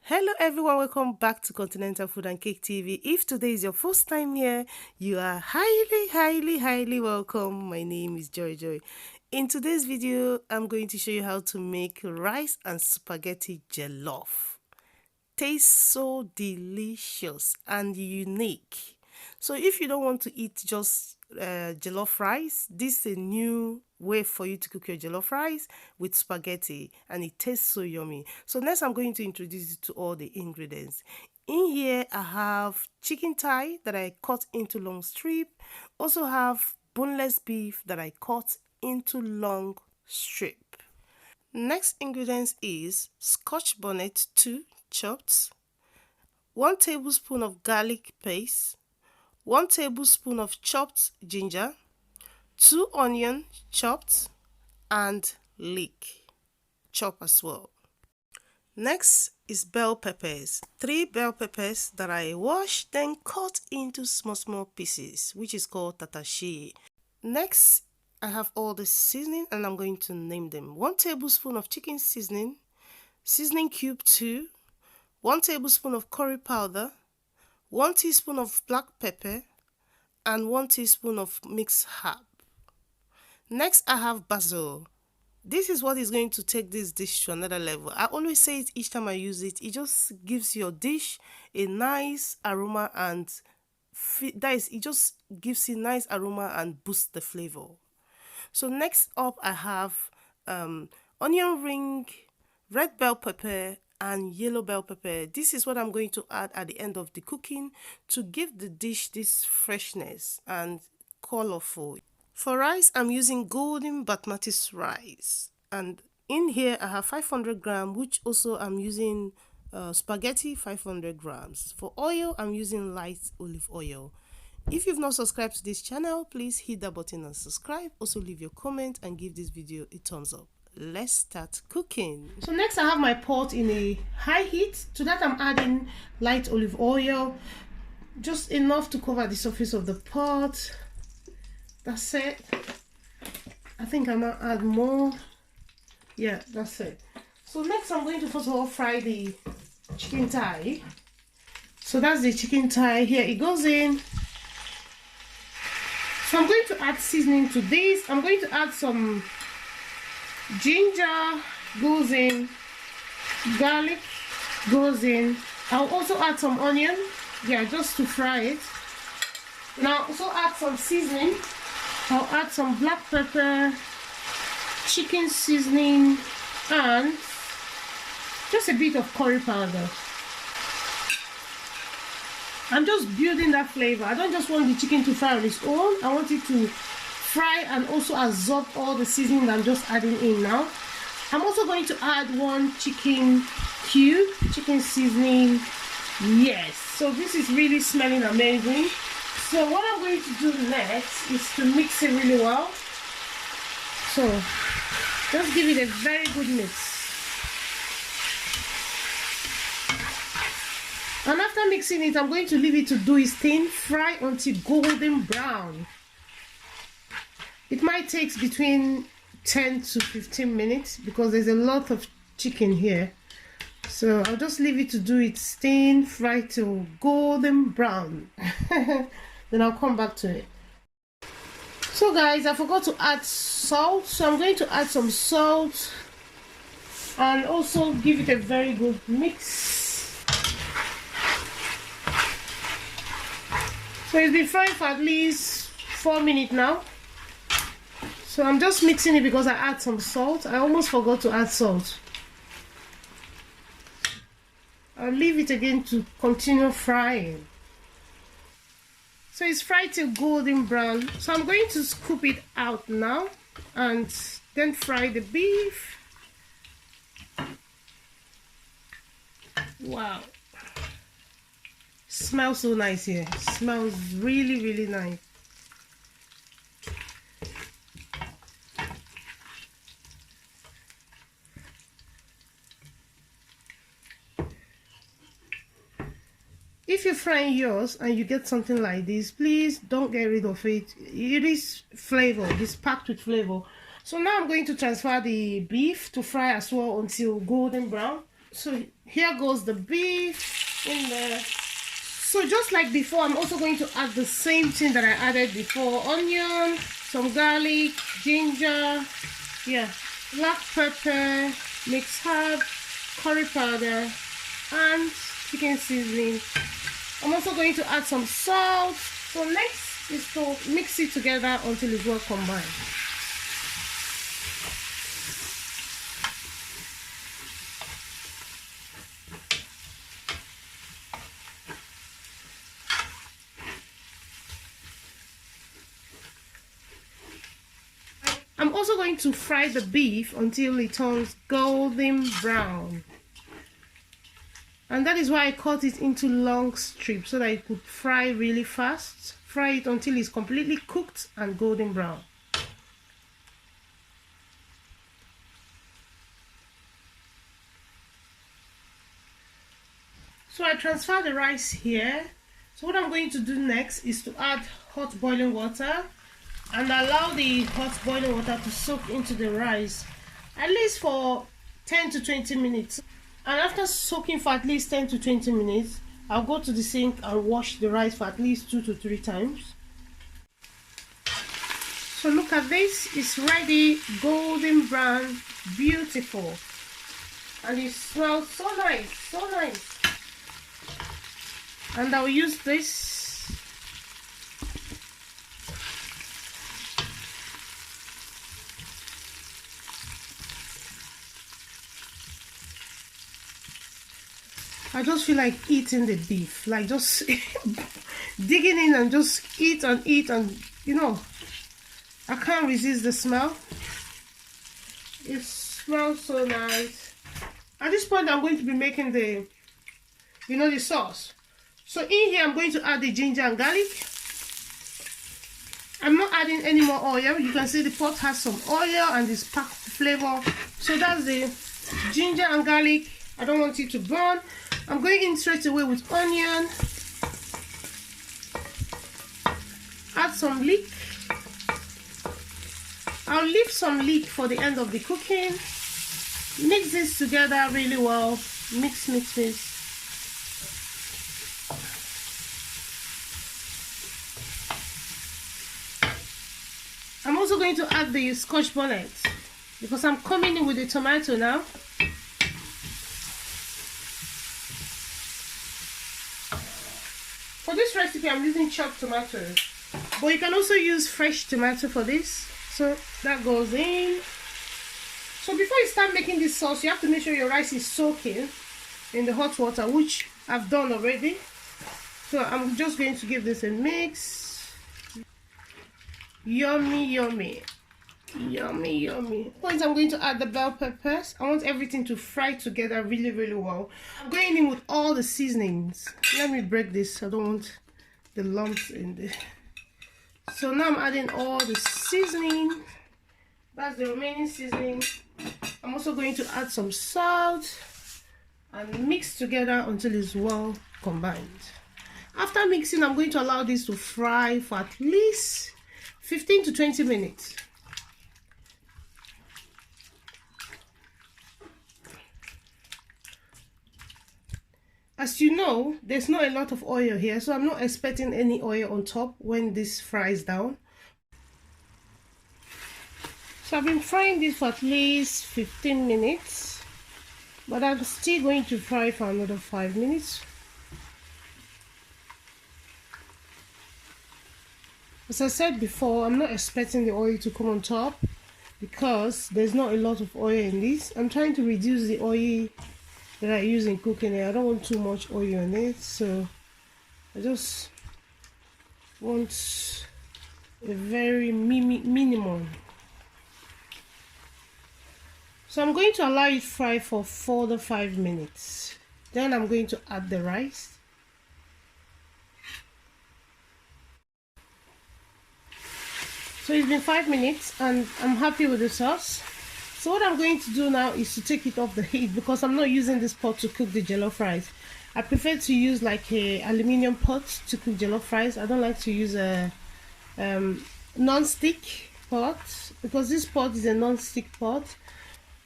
Hello everyone, welcome back to Continental Food and Cake TV. If today is your first time here, you are highly welcome. My name is Joy. In today's video, I'm going to show you how to make rice and spaghetti jollof. Tastes so delicious and unique. So if you don't want to eat just jollof rice, this is a new way for you to cook your jollof rice with spaghetti, and it tastes so yummy. So next I'm going to introduce you to all the ingredients. In here I have chicken thigh that I cut into long strip. Also have boneless beef that I cut into long strip. Next ingredients is Scotch bonnet 2 chopped, 1 tablespoon of garlic paste, 1 tablespoon of chopped ginger, 2 onion chopped, and leek chopped as well. Next is bell peppers, 3 bell peppers that I washed then cut into small pieces, which is called tatashi. Next I have all the seasoning and I'm going to name them. 1 tablespoon of chicken seasoning, seasoning cube 2, 1 tablespoon of curry powder, 1 teaspoon of black pepper, and 1 teaspoon of mixed herb. Next I have basil. This is what is going to take this dish to another level. I always say it each time I use it. It just gives your dish a nice aroma and it just gives it nice aroma and boosts the flavor. So next up I have onion ring, red bell pepper, and yellow bell pepper. This is what I'm going to add at the end of the cooking to give the dish this freshness and colorful. For rice, I'm using golden basmati rice, and in here I have 500 grams, which also I'm using spaghetti 500 grams. For oil, I'm using light olive oil. If you've not subscribed to this channel, please hit that button and subscribe. Also leave your comment and give this video a thumbs up. Let's start cooking. So next I have my pot in a high heat. To that I'm adding light olive oil, just enough to cover the surface of the pot. That's it. I think I might add more. Yeah, that's it. So next I'm going to first of all fry the chicken thigh. So that's the chicken thigh. Here it goes in. So I'm going to add seasoning to this. I'm going to add some ginger, goes in, garlic goes in. I'll also add some onion, just to fry it. And I'll also add some seasoning. I'll add some black pepper, chicken seasoning, and just a bit of curry powder. I'm just building that flavor. I don't just want the chicken to fry on its own. I want it to fry and also absorb all the seasoning that I'm just adding in now. I'm also going to add 1 chicken cube, chicken seasoning. Yes, so this is really smelling amazing. So what I'm going to do next is to mix it really well. So just give it a very good mix. And after mixing it, I'm going to leave it to do its thing, fry until golden brown. It might take between 10 to 15 minutes because there's a lot of chicken here. So I'll just leave it to do its thing, fry till golden brown. Then I'll come back to it. So guys, I forgot to add salt. So I'm going to add some salt and also give it a very good mix. So it's been frying for at least 4 minutes now. So I'm just mixing it because I add some salt. I almost forgot to add salt. I'll leave it again to continue frying. So it's fried till golden brown. So I'm going to scoop it out now and then fry the beef. Wow. Smells so nice here. Smells really nice. If you're frying yours and you get something like this, please don't get rid of it. It is flavor. It's packed with flavor. So now I'm going to transfer the beef to fry as well until golden brown. So here goes the beef in there. So just like before, I'm also going to add the same thing that I added before: onion, some garlic, ginger, yeah, black pepper, mixed herb, curry powder, and chicken seasoning. I'm also going to add some salt. So next is to mix it together until it's well combined. I'm also going to fry the beef until it turns golden brown. And that is why I cut it into long strips, so that it could fry really fast. Fry it until it's completely cooked and golden brown. So I transfer the rice here. So what I'm going to do next is to add hot boiling water and allow the hot boiling water to soak into the rice at least for 10 to 20 minutes. And after soaking for at least 10 to 20 minutes, I'll go to the sink and wash the rice for at least 2 to 3 times. So look at this, it's ready, golden brown, beautiful, and it smells so nice, so nice. And I'll use this I just feel like eating the beef, like just digging in and just eat and eat, and you know, I can't resist the smell. It smells so nice. At this point, I'm going to be making the, the sauce. So in here, I'm going to add the ginger and garlic. I'm not adding any more oil. You can see the pot has some oil and it's packed flavor. So that's the ginger and garlic. I don't want it to burn. I'm going in straight away with onion. Add some leek. I'll leave some leek for the end of the cooking. Mix this together really well. Mix, mix, mix. I'm also going to add the Scotch bonnet because I'm coming in with the tomato now. For this recipe, I'm using chopped tomatoes, but you can also use fresh tomato for this. So that goes in. So before you start making this sauce, you have to make sure your rice is soaking in the hot water, which I've done already. So I'm just going to give this a mix. Yummy, yummy, yummy, yummy. Once I'm going to add the bell peppers. I want everything to fry together really, really well. I'm going in with all the seasonings. Let me break this. I don't want the lumps in there. So now I'm adding all the seasoning. That's the remaining seasoning. I'm also going to add some salt and mix together until it's well combined. After mixing, I'm going to allow this to fry for at least 15 to 20 minutes. As you know, there's not a lot of oil here, so I'm not expecting any oil on top when this fries down. So I've been frying this for at least 15 minutes, but I'm still going to fry for another 5 minutes. As I said before, I'm not expecting the oil to come on top because there's not a lot of oil in this. I'm trying to reduce the oil that I use in cooking it. I don't want too much oil in it, so I just want a very minimum. So I'm going to allow it fry for 4 to 5 minutes. Then I'm going to add the rice. So it's been 5 minutes and I'm happy with the sauce. So what I'm going to do now is to take it off the heat because I'm not using this pot to cook the jollof rice. I prefer to use like a aluminium pot to cook jollof rice. I don't like to use a non-stick pot because this pot is a non-stick pot.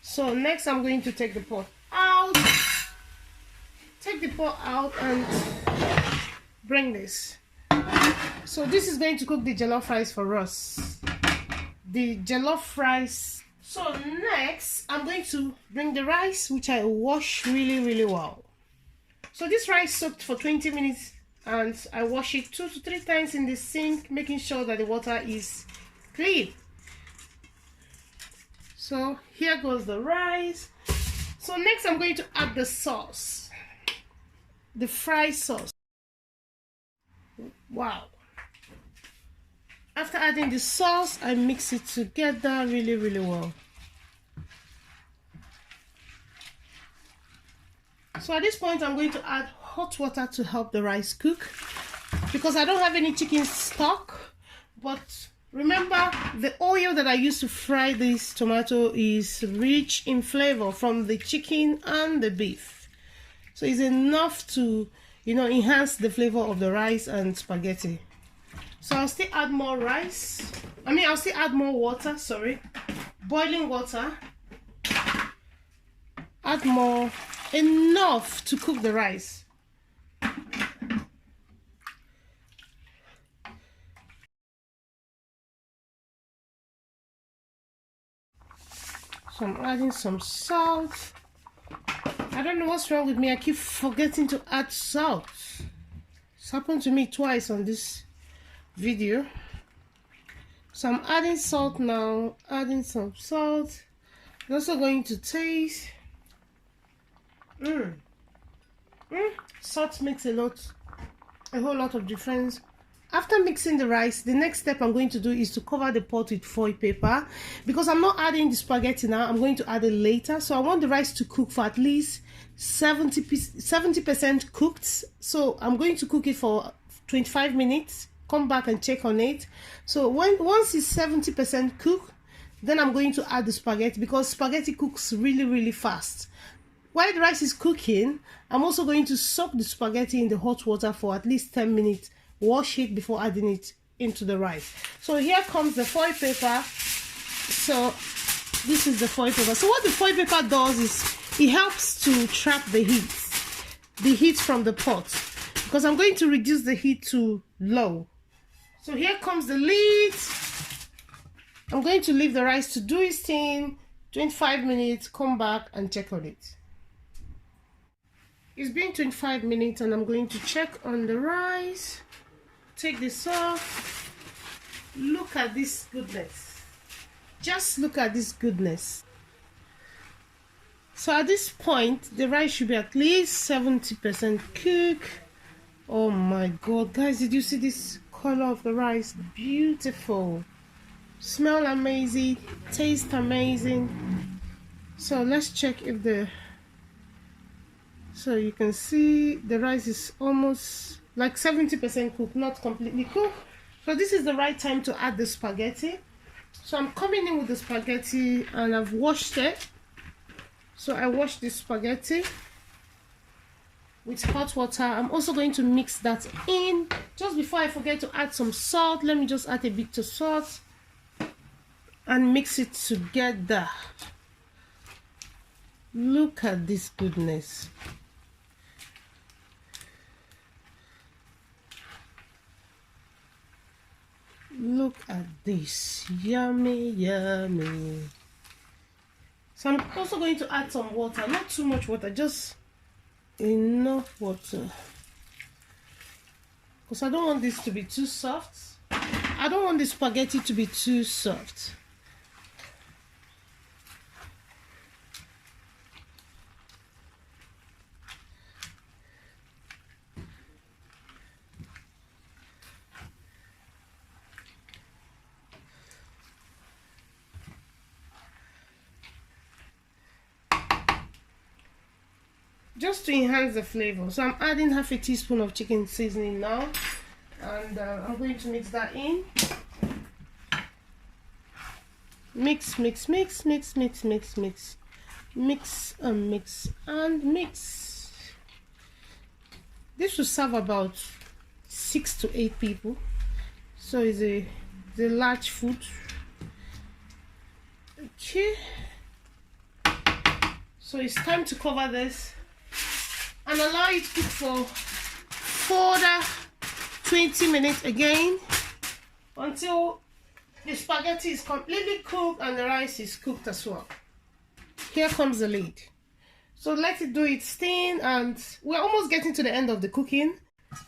So next I'm going to take the pot out, take the pot out and bring this. So this is going to cook the jollof rice for us. The jollof rice. So next, I'm going to bring the rice, which I wash really well. So this rice soaked for 20 minutes and I wash it 2 to 3 times in the sink, making sure that the water is clean. So here goes the rice. So next I'm going to add the sauce, the fried sauce. Wow. After adding the sauce, I mix it together really well. So at this point, I'm going to add hot water to help the rice cook because I don't have any chicken stock. But remember, the oil that I use to fry this tomato is rich in flavor from the chicken and the beef. So it's enough to, you know, enhance the flavor of the rice and spaghetti. So I'll still add more rice. I'll still add more water, sorry. Boiling water. Add more, enough to cook the rice. So I'm adding some salt. I don't know what's wrong with me. I keep forgetting to add salt. It's happened to me twice on this video. So I'm adding salt now. Adding some salt. I'm also going to taste. Salt makes a whole lot of difference. After mixing the rice, the next step I'm going to do is to cover the pot with foil paper because I'm not adding the spaghetti now. I'm going to add it later. So I want the rice to cook for at least 70% cooked. So I'm going to cook it for 25 minutes. Come back and check on it. So once it's 70% cooked, then I'm going to add the spaghetti because spaghetti cooks really fast. While the rice is cooking, I'm also going to soak the spaghetti in the hot water for at least 10 minutes. Wash it before adding it into the rice. So here comes the foil paper. So this is the foil paper. So what the foil paper does is it helps to trap the heat from the pot, because I'm going to reduce the heat to low. So here comes the lid. I'm going to leave the rice to do its thing, 25 minutes, come back and check on it. It's been 25 minutes and I'm going to check on the rice. Take this off. Look at this goodness. Just look at this goodness. So at this point, the rice should be at least 70% cooked. Oh my God, guys, did you see this color of the rice? Beautiful. Smell amazing, taste amazing. So let's check if so you can see the rice is almost like 70% cooked, not completely cooked. So this is the right time to add the spaghetti. So I'm coming in with the spaghetti and I've washed it. So I washed the spaghetti with hot water. I'm also going to mix that in. Just before I forget to add some salt, let me just add a bit of salt and mix it together. Look at this goodness. Look at this. Yummy, yummy. So I'm also going to add some water. Not too much water, just enough water. Because I don't want this to be too soft. I don't want the spaghetti to be too soft. Just to enhance the flavor. So I'm adding half a teaspoon of chicken seasoning now, and I'm going to mix that in. Mix, mix, mix, mix, mix, mix, mix, mix and mix and mix. This will serve about 6 to 8 people, so it's a large food. Okay. So it's time to cover this and allow it to cook for further 20 minutes again until the spaghetti is completely cooked and the rice is cooked as well. Here comes the lid. So let it do its thing, and we're almost getting to the end of the cooking.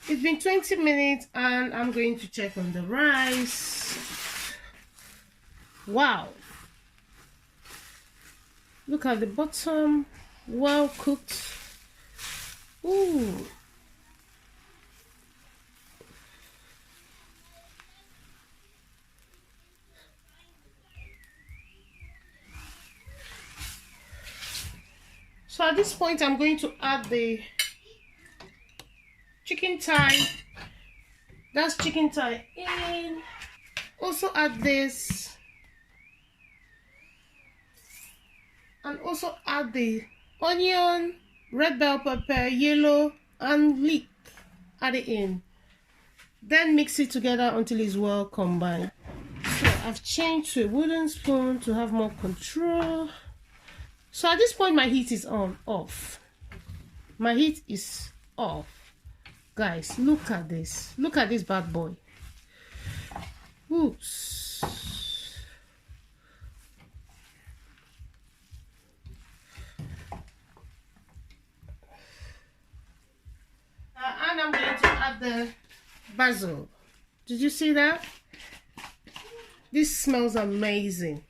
It's been 20 minutes and I'm going to check on the rice. Wow. Look at the bottom, well cooked. Ooh. So at this point, I'm going to add the chicken thigh. That's chicken thigh in. Also add this. And also add the onion, red bell pepper, yellow, and leek. Add it in. Then mix it together until it's well combined. So I've changed to a wooden spoon to have more control. So at this point, my heat is off. My heat is off. Guys, look at this. Look at this bad boy. Oops. And I'm going to add the basil. Did you see that? This smells amazing.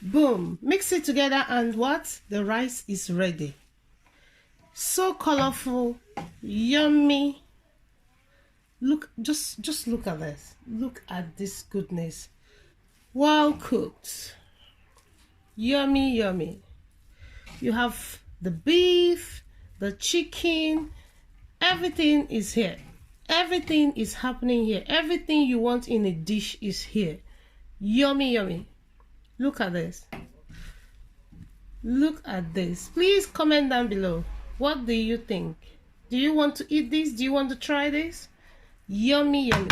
Boom, mix it together and what? The rice is ready. So colorful, yummy. Look, just look at this. Look at this goodness. Well cooked. Yummy, yummy. You have the beef, the chicken, everything is here. Everything is happening here. Everything you want in a dish is here. Yummy, yummy. Look at this. Look at this. Please comment down below. What do you think? Do you want to eat this? Do you want to try this? Yummy, yummy.